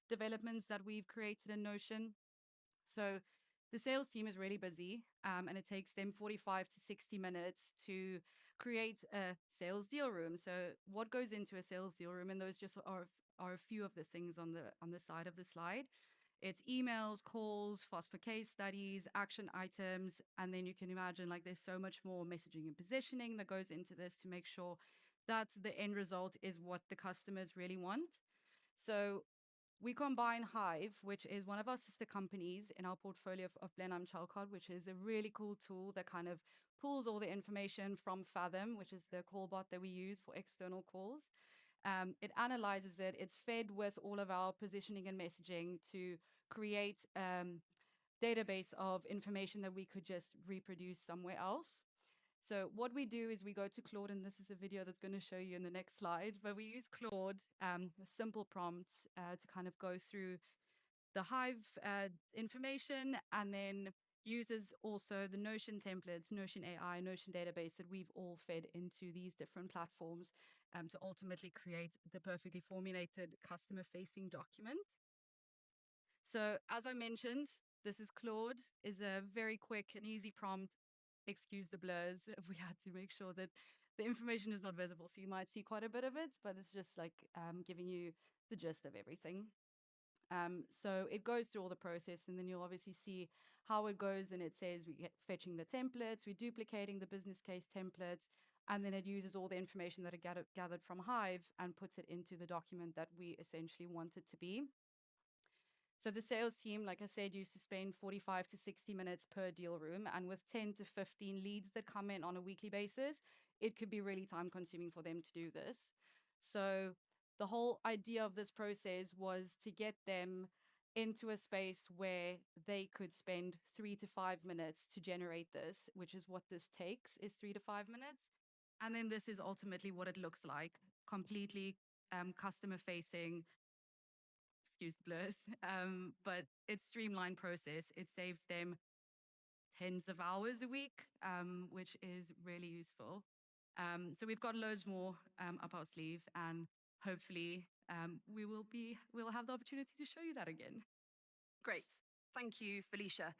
developments that we've created in Notion. So the sales team is really busy, and it takes them 45 to 60 minutes to create a sales deal room. So what goes into a sales deal room, and those just are a few of the things on the side of the slide. It's emails, calls, Fospha case studies, action items, and then you can imagine like there's so much more messaging and positioning that goes into this to make sure that the end result is what the customers really want. So we combine Hive, which is one of our sister companies in our portfolio of Blenheim Chalcott, which is a really cool tool that kind of pulls all the information from Fathom, which is the call bot that we use for external calls. It analyzes it. It's fed with all of our positioning and messaging to create database of information that we could just reproduce somewhere else. So what we do is we go to Claude, and this is a video that's going to show you in the next slide, but we use Claude, with simple prompts to kind of go through the Hive information, and then uses also the Notion templates, Notion AI, Notion database that we've all fed into these different platforms to ultimately create the perfectly formulated customer-facing document. So as I mentioned, this is Claude, is a very quick and easy prompt. Excuse the blurs. We had to make sure that the information is not visible. So you might see quite a bit of it, but it's just like giving you the gist of everything. So it goes through all the process, and then you'll obviously see how it goes. And it says we get fetching the templates, we're duplicating the business case templates, and then it uses all the information that it gathered from Hive and puts it into the document that we essentially want it to be. So the sales team, like I said, used to spend 45 to 60 minutes per deal room. And with 10 to 15 leads that come in on a weekly basis, it could be really time consuming for them to do this. So the whole idea of this process was to get them into a space where they could spend 3 to 5 minutes to generate this, which is what this takes, is 3 to 5 minutes. And then this is ultimately what it looks like, completely customer facing, excuse the blurs, but it's streamlined process. It saves them tens of hours a week, which is really useful. So we've got loads more up our sleeve, and hopefully we'll have the opportunity to show you that again. Great. Thank you, Felicia.